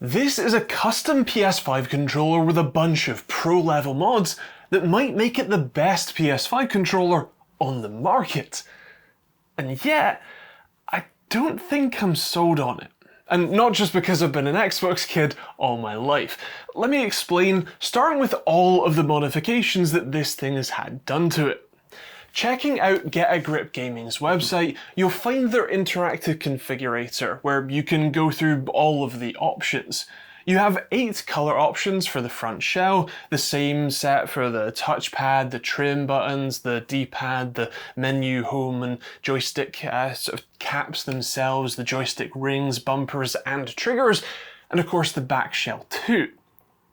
This is a custom PS5 controller with a bunch of pro-level mods that might make it the best PS5 controller on the market. And yet, I don't think I'm sold on it. And not just because I've been an Xbox kid all my life. Let me explain, starting with all of the modifications that this thing has had done to it. Checking out Get a Grip Gaming's website, you'll find their interactive configurator, where you can go through all of the options. You have 8 colour options for the front shell, the same set for the touchpad, the trim buttons, the D-pad, the menu, home and joystick sort of caps themselves, the joystick rings, bumpers and triggers, and of course the back shell too.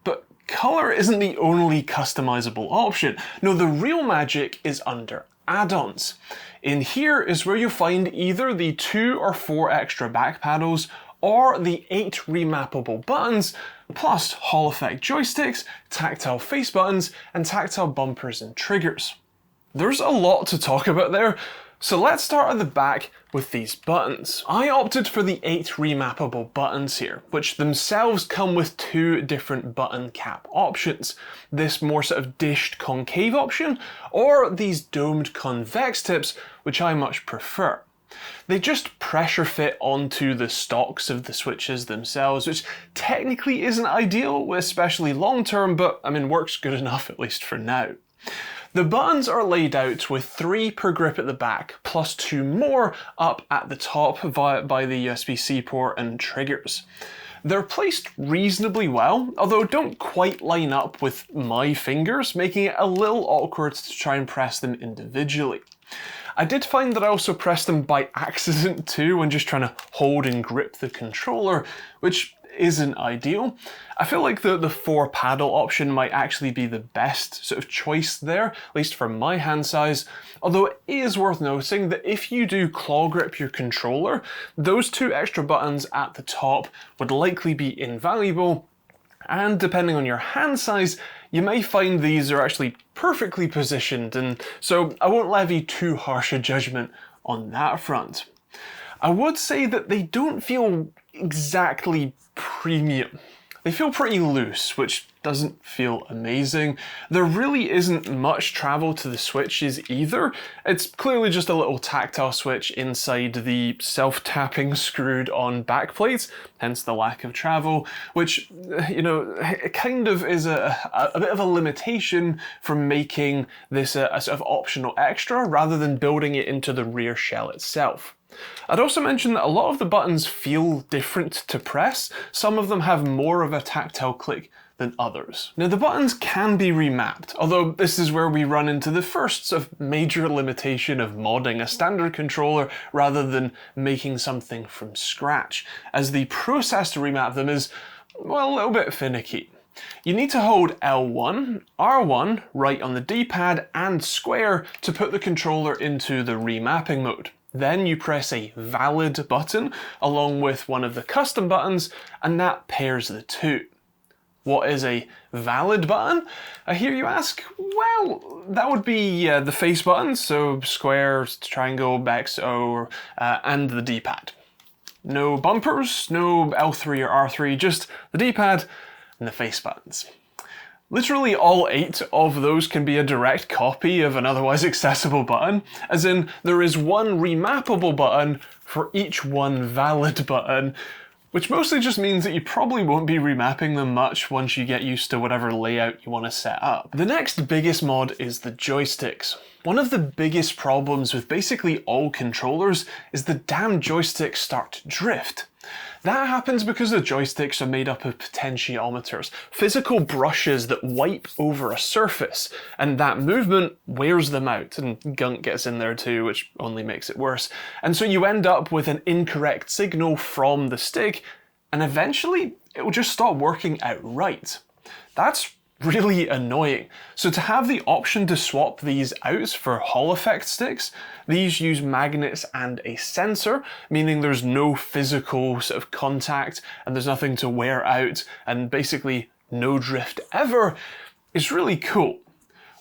But colour isn't the only customisable option. No, the real magic is under add-ons. In here is where you'll find either the 2 or 4 extra back paddles or the 8 remappable buttons, plus Hall effect joysticks, tactile face buttons, and tactile bumpers and triggers. There's a lot to talk about there, so let's start at the back with these buttons. I opted for the 8 remappable buttons here, which themselves come with 2 different button cap options. This more sort of dished concave option, or these domed convex tips, which I much prefer. They just pressure fit onto the stocks of the switches themselves, which technically isn't ideal, especially long term, but I mean works good enough at least for now. The buttons are laid out with 3 per grip at the back, plus 2 more up at the top by the USB-C port and triggers. They're placed reasonably well, although don't quite line up with my fingers, making it a little awkward to try and press them individually. I did find that I also pressed them by accident too when just trying to hold and grip the controller, which isn't ideal. I feel like the 4 paddle option might actually be the best sort of choice there, at least for my hand size, although it is worth noting that if you do claw grip your controller, those 2 extra buttons at the top would likely be invaluable, and depending on your hand size, you may find these are actually perfectly positioned, and so I won't levy too harsh a judgment on that front. I would say that they don't feel exactly premium. They feel pretty loose, which doesn't feel amazing. There really isn't much travel to the switches either. It's clearly just a little tactile switch inside the self-tapping screwed on backplates, hence the lack of travel, which, you know, it kind of is a bit of a limitation from making this a sort of optional extra rather than building it into the rear shell itself. I'd also mention that a lot of the buttons feel different to press. Some of them have more of a tactile click than others. Now the buttons can be remapped, although this is where we run into the first sort of major limitation of modding a standard controller rather than making something from scratch, as the process to remap them is, well, a little bit finicky. You need to hold L1, R1 right on the D-pad and square to put the controller into the remapping mode. Then you press a valid button along with one of the custom buttons, and that pairs the 2. What is a valid button? I hear you ask. Well, that would be the face button, so square, triangle, X, O, and the D-pad. No bumpers, no L3 or R3, just the D-pad and the face buttons. Literally all 8 of those can be a direct copy of an otherwise accessible button, as in there is one remappable button for each one valid button, which mostly just means that you probably won't be remapping them much once you get used to whatever layout you want to set up. The next biggest mod is the joysticks. One of the biggest problems with basically all controllers is the damn joysticks start to drift. That happens because the joysticks are made up of potentiometers, physical brushes that wipe over a surface, and that movement wears them out, and gunk gets in there too, which only makes it worse. And so you end up with an incorrect signal from the stick, and eventually it will just stop working outright. That's really annoying. So to have the option to swap these out for Hall effect sticks, these use magnets and a sensor, meaning there's no physical sort of contact and there's nothing to wear out and basically no drift ever, is really cool.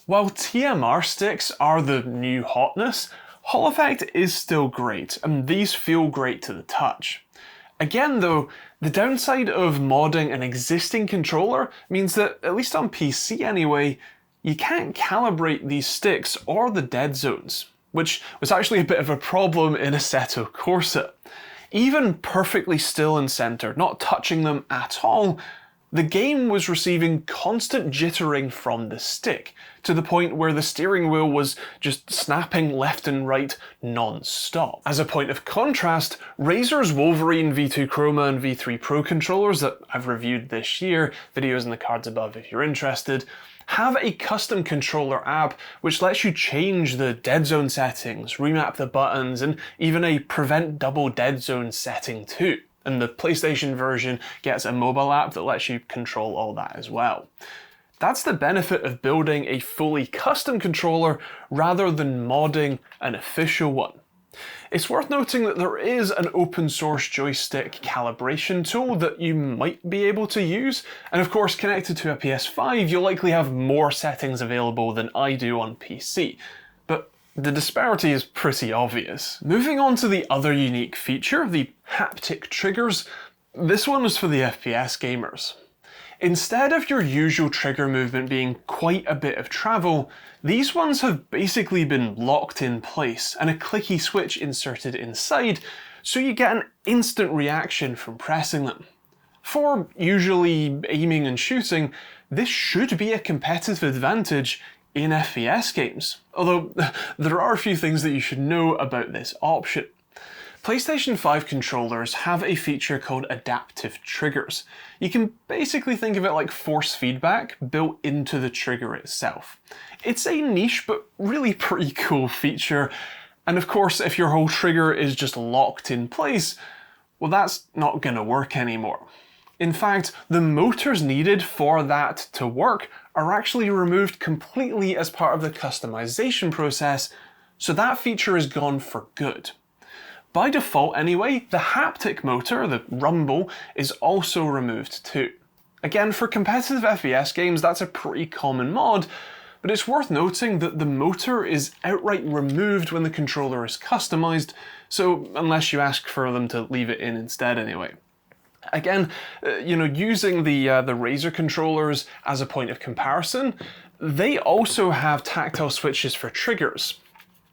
While TMR sticks are the new hotness, Hall effect is still great, and these feel great to the touch. Again though, The downside of modding an existing controller means that, at least on PC anyway, you can't calibrate these sticks or the dead zones, which was actually a bit of a problem in Assetto Corsa. Even perfectly still and centered, not touching them at all, the game was receiving constant jittering from the stick, to the point where the steering wheel was just snapping left and right non-stop. As a point of contrast, Razer's Wolverine V2 Chroma and V3 Pro controllers that I've reviewed this year, videos in the cards above if you're interested, have a custom controller app which lets you change the dead zone settings, remap the buttons, and even a prevent double dead zone setting too. And the PlayStation version gets a mobile app that lets you control all that as well. That's the benefit of building a fully custom controller rather than modding an official one. It's worth noting that there is an open source joystick calibration tool that you might be able to use, and of course connected to a PS5 you'll likely have more settings available than I do on PC, but the disparity is pretty obvious. Moving on to the other unique feature, the haptic triggers, this one is for the FPS gamers. Instead of your usual trigger movement being quite a bit of travel, these ones have basically been locked in place and a clicky switch inserted inside, so you get an instant reaction from pressing them. For usually aiming and shooting, this should be a competitive advantage in FPS games, although there are a few things that you should know about this option. PlayStation 5 controllers have a feature called adaptive triggers. You can basically think of it like force feedback built into the trigger itself. It's a niche but really pretty cool feature, and of course if your whole trigger is just locked in place, well that's not gonna work anymore. In fact, the motors needed for that to work are actually removed completely as part of the customization process, so that feature is gone for good. By default anyway, the haptic motor, the rumble, is also removed too. Again, for competitive FPS games that's a pretty common mod, but it's worth noting that the motor is outright removed when the controller is customized, so unless you ask for them to leave it in instead anyway. Again, using the Razer controllers as a point of comparison, they also have tactile switches for triggers,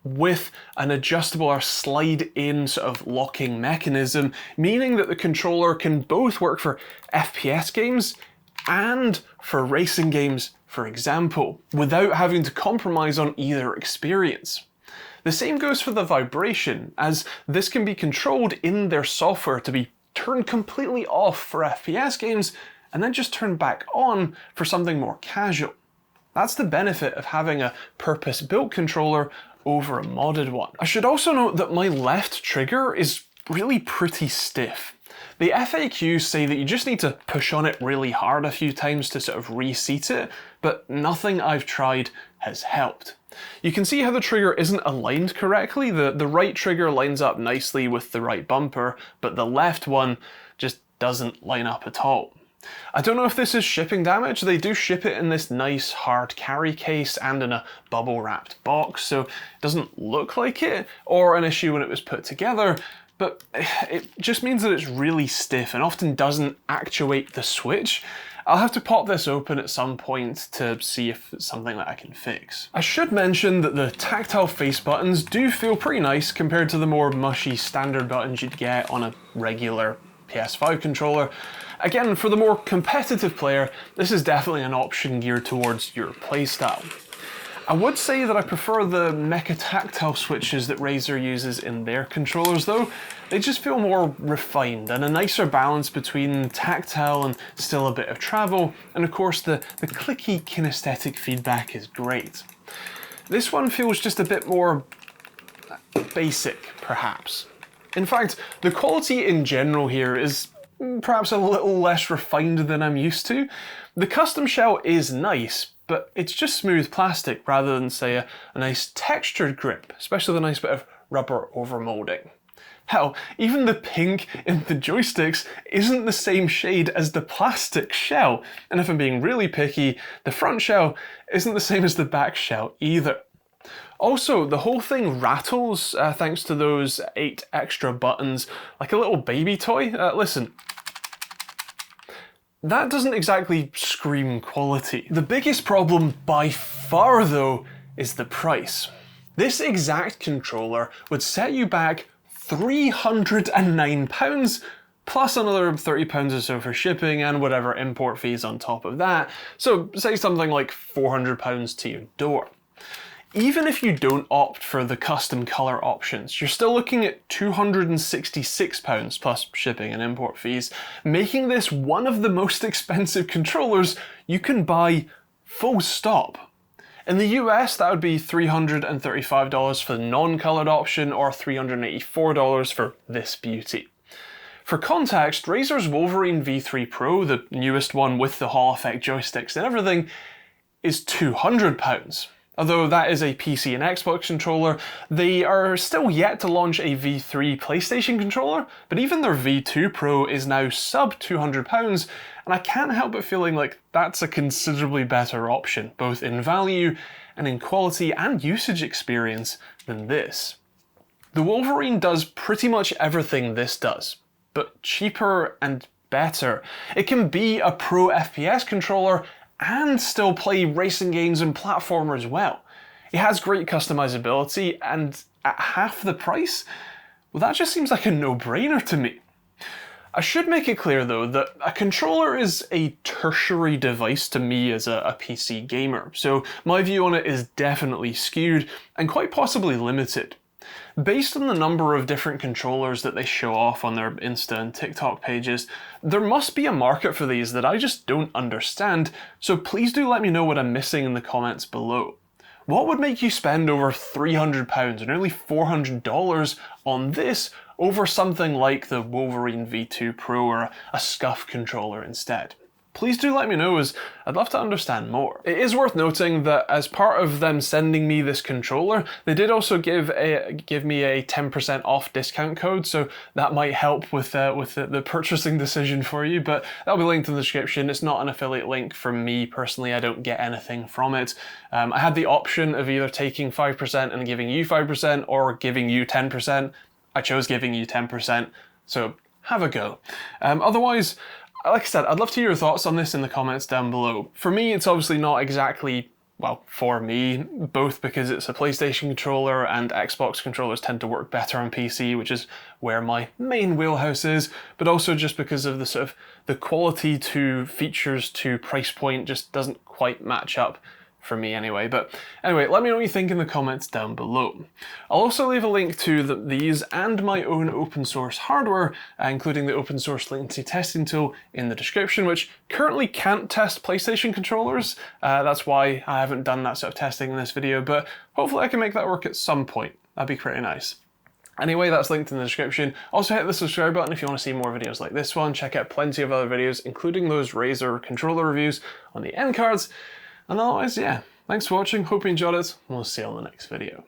with an adjustable or slide-in sort of locking mechanism, meaning that the controller can both work for FPS games and for racing games, for example, without having to compromise on either experience. The same goes for the vibration, as this can be controlled in their software to be turned completely off for FPS games and then just turned back on for something more casual. That's the benefit of having a purpose-built controller over a modded one. I should also note that my left trigger is really pretty stiff. The FAQs say that you just need to push on it really hard a few times to sort of reseat it, but nothing I've tried has helped. You can see how the trigger isn't aligned correctly. The right trigger lines up nicely with the right bumper, but the left one just doesn't line up at all. I don't know if this is shipping damage. They do ship it in this nice hard carry case and in a bubble wrapped box, so it doesn't look like it, or an issue when it was put together, but it just means that it's really stiff and often doesn't actuate the switch. I'll have to pop this open at some point to see if it's something that I can fix. I should mention that the tactile face buttons do feel pretty nice compared to the more mushy standard buttons you'd get on a regular PS5 controller. Again, for the more competitive player, this is definitely an option geared towards your playstyle. I would say that I prefer the mecha tactile switches that Razer uses in their controllers though. They just feel more refined and a nicer balance between tactile and still a bit of travel, and of course the clicky kinesthetic feedback is great. This one feels just a bit more basic, perhaps. In fact, the quality in general here is perhaps a little less refined than I'm used to. The custom shell is nice, but it's just smooth plastic rather than, say, a nice textured grip, especially with a nice bit of rubber overmolding. Hell, even the pink in the joysticks isn't the same shade as the plastic shell, and if I'm being really picky, the front shell isn't the same as the back shell either. Also, the whole thing rattles thanks to those 8 extra buttons, like a little baby toy. Listen. that doesn't exactly scream quality. The biggest problem by far though is the price. This exact controller would set you back £309 plus another £30 or so for shipping and whatever import fees on top of that. So say something like £400 to your door. Even if you don't opt for the custom color options, you're still looking at £266 plus shipping and import fees, making this one of the most expensive controllers you can buy, full stop. In the US, that would be $335 for the non-colored option or $384 for this beauty. For context, Razer's Wolverine V3 Pro, the newest one with the Hall effect joysticks and everything, is £200. Although that is a PC and Xbox controller, they are still yet to launch a V3 PlayStation controller, but even their V2 Pro is now sub £200, and I can't help but feeling like that's a considerably better option, both in value and in quality and usage experience than this. The Wolverine does pretty much everything this does, but cheaper and better. It can be a pro FPS controller and still play racing games and platformer as well. It has great customizability, and at half the price, well, that just seems like a no-brainer to me. I should make it clear though that a controller is a tertiary device to me as a PC gamer, so my view on it is definitely skewed and quite possibly limited. Based on the number of different controllers that they show off on their Insta and TikTok pages, there must be a market for these that I just don't understand, so please do let me know what I'm missing in the comments below. What would make you spend over £300 or nearly $400 on this over something like the Wolverine V2 Pro or a SCUF controller instead? Please do let me know, as I'd love to understand more. It is worth noting that as part of them sending me this controller, they did also give me a 10% off discount code, so that might help with the purchasing decision for you, but that'll be linked in the description. It's not an affiliate link from me personally, I don't get anything from it. I had the option of either taking 5% and giving you 5% or giving you 10%. I chose giving you 10%, so have a go. Otherwise, like I said, I'd love to hear your thoughts on this in the comments down below. For me, it's obviously not exactly, well, for me, both because it's a PlayStation controller and Xbox controllers tend to work better on PC, which is where my main wheelhouse is, but also just because of the sort of the quality to features to price point just doesn't quite match up for me anyway. But anyway, let me know what you think in the comments down below. I'll also leave a link to these and my own open source hardware, including the open source latency testing tool in the description, which currently can't test PlayStation controllers. That's why I haven't done that sort of testing in this video, but hopefully I can make that work at some point. That'd be pretty nice. Anyway, that's linked in the description. Also hit the subscribe button if you want to see more videos like this one. Check out plenty of other videos, including those Razer controller reviews on the end cards. And otherwise, yeah, thanks for watching, hope you enjoyed it, and we'll see you on the next video.